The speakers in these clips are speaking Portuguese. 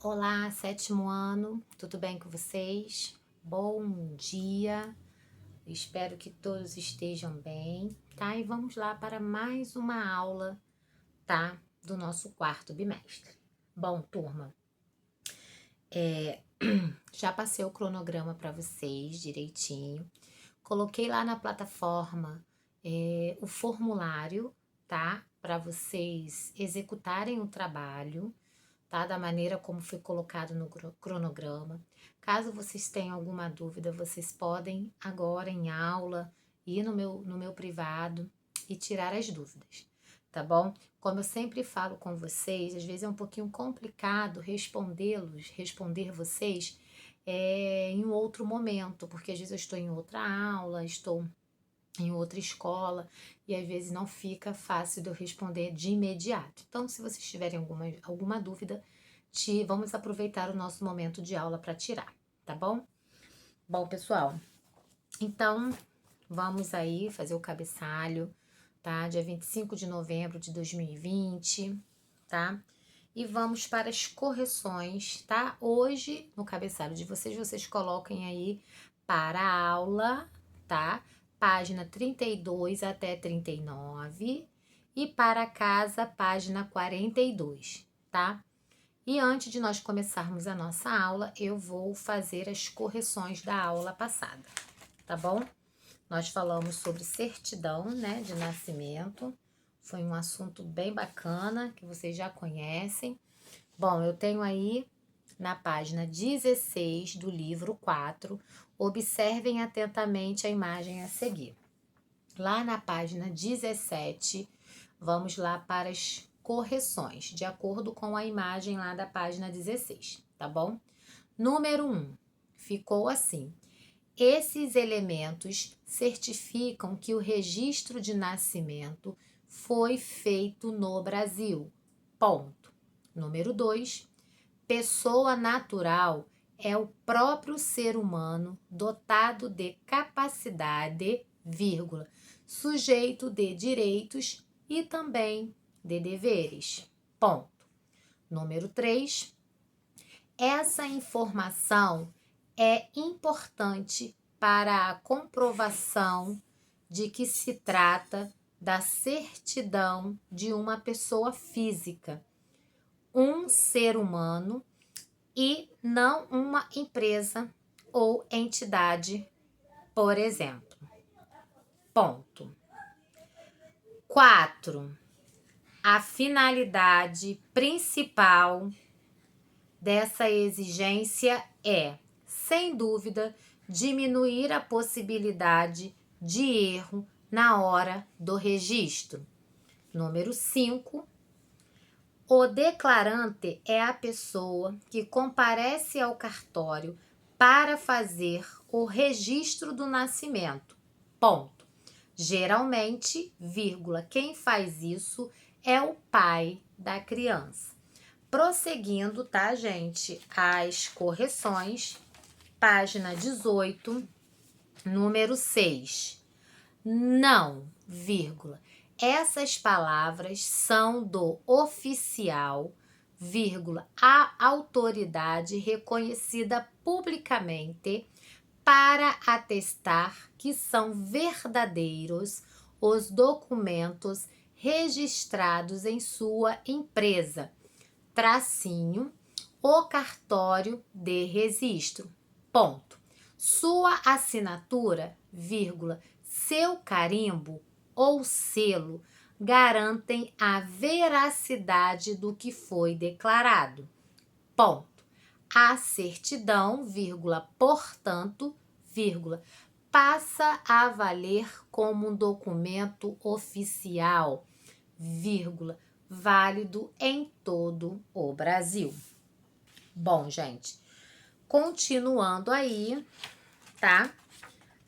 Olá, sétimo ano, tudo bem com vocês? Bom dia, espero que todos estejam bem, tá? E vamos lá para mais uma aula, tá? Do nosso quarto bimestre. Bom, turma, já passei o cronograma para vocês direitinho, coloquei lá na plataforma o formulário, tá? Para vocês executarem o trabalho, tá? Da maneira como foi colocado no cronograma. Caso vocês tenham alguma dúvida, vocês podem agora em aula ir no meu privado e tirar as dúvidas, tá bom? Como eu sempre falo com vocês, às vezes é um pouquinho complicado responder vocês em um outro momento, porque às vezes eu estou em outra aula, estou em outra escola e às vezes não fica fácil de eu responder de imediato. Então, se vocês tiverem alguma dúvida, vamos aproveitar o nosso momento de aula para tirar, tá bom? Bom, pessoal, então vamos aí fazer o cabeçalho, tá? Dia 25 de novembro de 2020, tá? E vamos para as correções, tá? Hoje, no cabeçalho de vocês coloquem aí para a aula, tá? Página 32 até 39 e para casa, página 42, tá? E antes de nós começarmos a nossa aula, eu vou fazer as correções da aula passada, tá bom? Nós falamos sobre certidão, né, de nascimento. Foi um assunto bem bacana, que vocês já conhecem. Bom, eu tenho aí na página 16 do livro 4, observem atentamente a imagem a seguir. Lá na página 17, vamos lá para as correções, de acordo com a imagem lá da página 16, tá bom? Número 1, ficou assim. Esses elementos certificam que o registro de nascimento foi feito no Brasil. Ponto. Número 2. Pessoa natural é o próprio ser humano dotado de capacidade, vírgula, sujeito de direitos e também de deveres. Ponto. Número 3. Essa informação é importante para a comprovação de que se trata da certidão de uma pessoa física, um ser humano e não uma empresa ou entidade, por exemplo. Ponto. 4. A finalidade principal dessa exigência é, sem dúvida, diminuir a possibilidade de erro na hora do registro. Número 5. O declarante é a pessoa que comparece ao cartório para fazer o registro do nascimento. Ponto. Geralmente, vírgula, quem faz isso é o pai da criança. Prosseguindo, tá, gente? As correções, página 18, número 6. Não, vírgula. Essas palavras são do oficial, vírgula, a autoridade reconhecida publicamente para atestar que são verdadeiros os documentos registrados em sua empresa, tracinho, o cartório de registro, ponto. Sua assinatura, vírgula, seu carimbo ou selo garantem a veracidade do que foi declarado, ponto. A certidão, vírgula, portanto, vírgula, passa a valer como um documento oficial, vírgula, válido em todo o Brasil. Bom, gente, continuando aí, tá?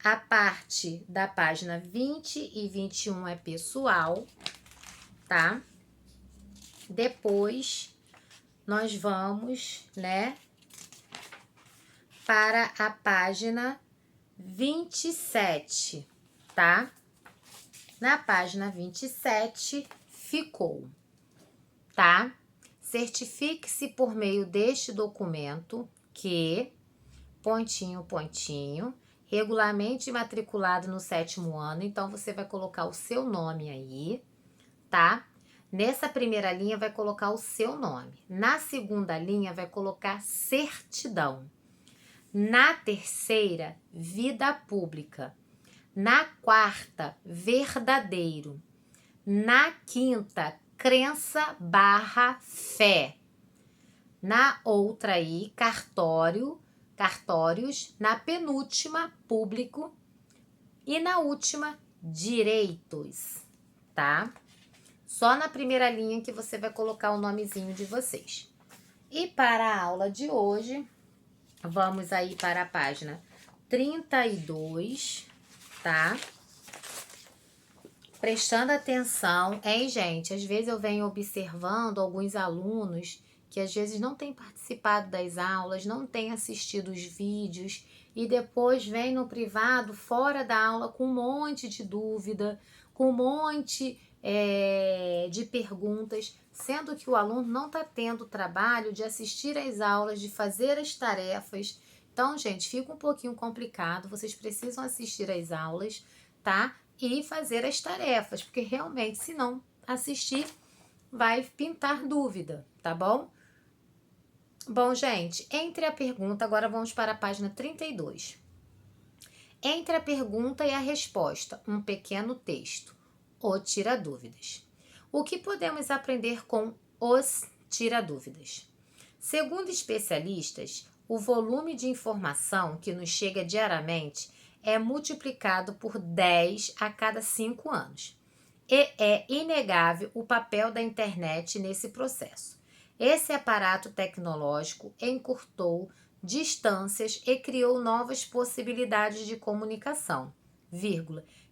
A parte da página 20 e 21 é pessoal, tá? Depois, nós vamos, né, para a página 27, tá? Na página 27, ficou, tá? Certifique-se por meio deste documento que, pontinho, pontinho, regularmente matriculado no 7º ano, então você vai colocar o seu nome aí, tá? Nessa primeira linha vai colocar o seu nome. Na segunda linha vai colocar certidão. Na terceira, vida pública. Na quarta, verdadeiro. Na quinta, crença / fé. Na outra aí, cartórios. Na penúltima, público. E na última, direitos, tá? Só na primeira linha que você vai colocar o nomezinho de vocês. E para a aula de hoje, vamos aí para a página 32, tá? Prestando atenção, hein, gente? Às vezes eu venho observando alguns alunos que às vezes não têm participado das aulas, não têm assistido os vídeos e depois vem no privado, fora da aula, com um monte de dúvida, com um monte de perguntas, sendo que o aluno não está tendo o trabalho de assistir às aulas, de fazer as tarefas. Então, gente, fica um pouquinho complicado, vocês precisam assistir às aulas, tá? E fazer as tarefas, porque realmente, se não assistir, vai pintar dúvida, tá bom? Bom, gente, entre a pergunta, agora vamos para a página 32. Entre a pergunta e a resposta, um pequeno texto, o tira-dúvidas. O que podemos aprender com os tira-dúvidas? Segundo especialistas, o volume de informação que nos chega diariamente é multiplicado por 10 a cada 5 anos. E é inegável o papel da internet nesse processo. Esse aparato tecnológico encurtou distâncias e criou novas possibilidades de comunicação,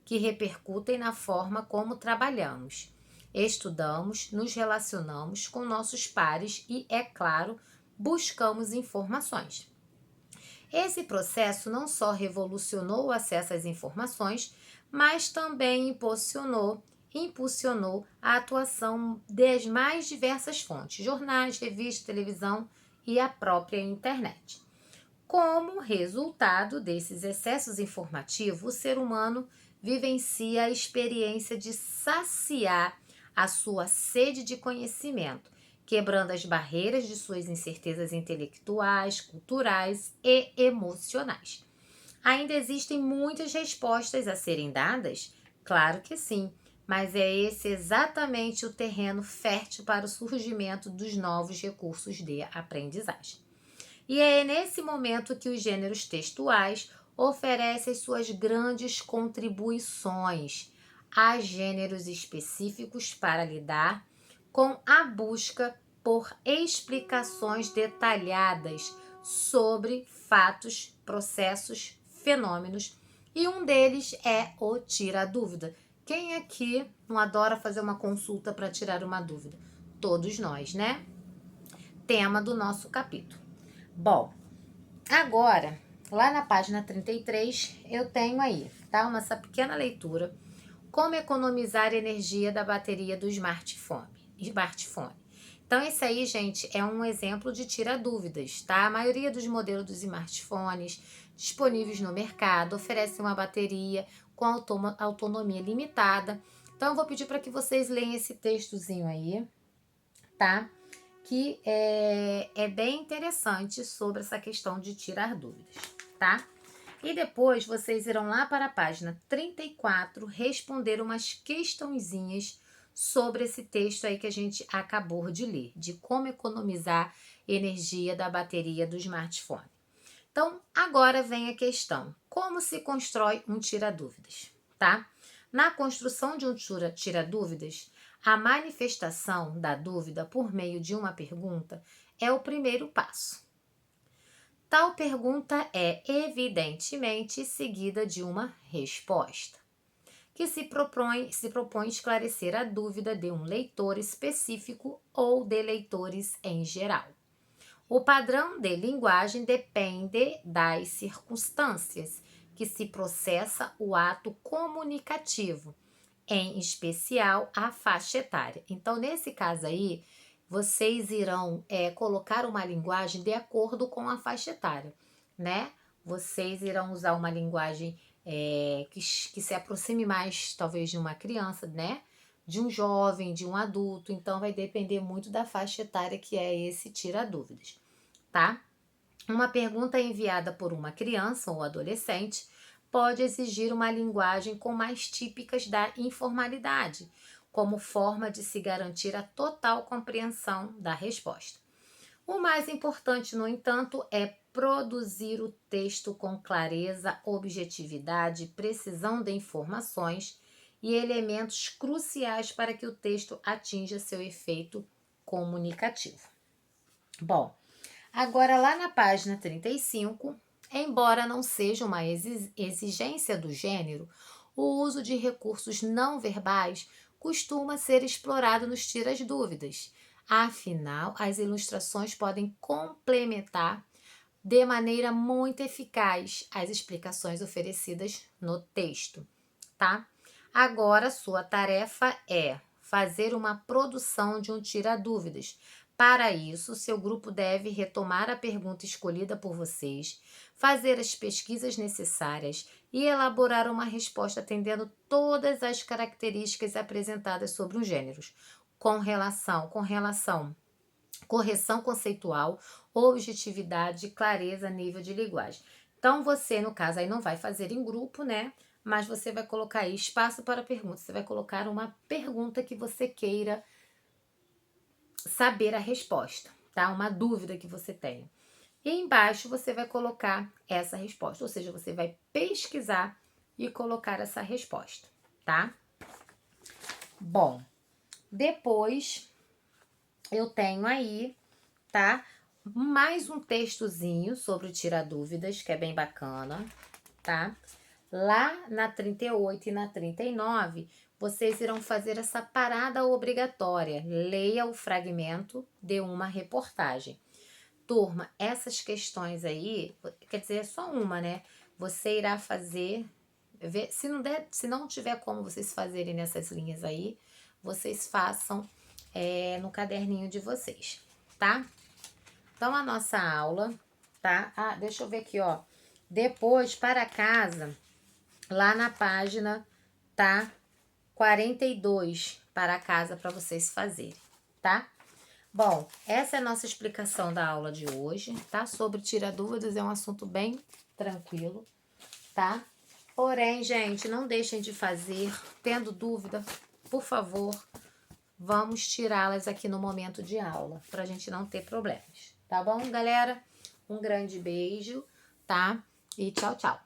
que repercutem na forma como trabalhamos, estudamos, nos relacionamos com nossos pares e, é claro, buscamos informações. Esse processo não só revolucionou o acesso às informações, mas também impulsionou a atuação das mais diversas fontes, jornais, revistas, televisão e a própria internet. Como resultado desses excessos informativos, o ser humano vivencia a experiência de saciar a sua sede de conhecimento, quebrando as barreiras de suas incertezas intelectuais, culturais e emocionais. Ainda existem muitas respostas a serem dadas? Claro que sim, mas é esse exatamente o terreno fértil para o surgimento dos novos recursos de aprendizagem. E é nesse momento que os gêneros textuais oferecem as suas grandes contribuições a gêneros específicos para lidar com a busca por explicações detalhadas sobre fatos, processos, fenômenos, e um deles é o tira-dúvida. Quem aqui não adora fazer uma consulta para tirar uma dúvida? Todos nós, né? Tema do nosso capítulo. Bom, agora, lá na página 33, eu tenho aí, tá? Essa pequena leitura. Como economizar energia da bateria do smartphone. Então, esse aí, gente, é um exemplo de tira-dúvidas, tá? A maioria dos modelos dos smartphones disponíveis no mercado oferecem uma bateria com autonomia limitada. Então, eu vou pedir para que vocês leiam esse textozinho aí, tá? Que é bem interessante sobre essa questão de tirar dúvidas, tá? E depois vocês irão lá para a página 34 responder umas questõezinhas sobre esse texto aí que a gente acabou de ler, de como economizar energia da bateria do smartphone. Então, agora vem a questão, como se constrói um tira-dúvidas, tá? Na construção de um tira-dúvidas, a manifestação da dúvida por meio de uma pergunta é o primeiro passo. Tal pergunta é, evidentemente, seguida de uma resposta, que se propõe esclarecer a dúvida de um leitor específico ou de leitores em geral. O padrão de linguagem depende das circunstâncias que se processa o ato comunicativo, em especial a faixa etária. Então, nesse caso aí, vocês irão colocar uma linguagem de acordo com a faixa etária, né? Vocês irão usar uma linguagem que se aproxime mais, talvez, de uma criança, né? De um jovem, de um adulto. Então, vai depender muito da faixa etária que é esse tira-dúvidas, tá? Uma pergunta enviada por uma criança ou adolescente pode exigir uma linguagem com mais típicas da informalidade, como forma de se garantir a total compreensão da resposta. O mais importante, no entanto, é produzir o texto com clareza, objetividade, precisão de informações e elementos cruciais para que o texto atinja seu efeito comunicativo. Bom, agora lá na página 35, embora não seja uma exigência do gênero, o uso de recursos não verbais costuma ser explorado nos tiras-dúvidas. Afinal, as ilustrações podem complementar de maneira muito eficaz as explicações oferecidas no texto, tá? Agora, sua tarefa é fazer uma produção de um tira-dúvidas. Para isso, seu grupo deve retomar a pergunta escolhida por vocês, fazer as pesquisas necessárias e elaborar uma resposta atendendo todas as características apresentadas sobre os gêneros, correção conceitual, objetividade, clareza, nível de linguagem. Então, você, no caso, aí não vai fazer em grupo, né? Mas você vai colocar aí espaço para perguntas. Você vai colocar uma pergunta que você queira saber a resposta, tá? Uma dúvida que você tenha. E embaixo você vai colocar essa resposta, ou seja, você vai pesquisar e colocar essa resposta, tá? Bom, depois eu tenho aí, tá? Mais um textozinho sobre o tira-dúvidas, que é bem bacana, tá? Lá na 38 e na 39, vocês irão fazer essa parada obrigatória. Leia o fragmento de uma reportagem. Turma, essas questões aí, quer dizer, é só uma, né? Você irá fazer, se não tiver como vocês fazerem nessas linhas aí, vocês façam no caderninho de vocês, tá? Então, a nossa aula, tá? Ah, deixa eu ver aqui, ó. Depois, para casa, lá na página, tá? 42 para casa para vocês fazerem, tá? Bom, essa é a nossa explicação da aula de hoje, tá? Sobre tira-dúvidas, é um assunto bem tranquilo, tá? Porém, gente, não deixem de fazer. Tendo dúvida, por favor, vamos tirá-las aqui no momento de aula, pra gente não ter problemas, tá bom, galera? Um grande beijo, tá? E tchau, tchau.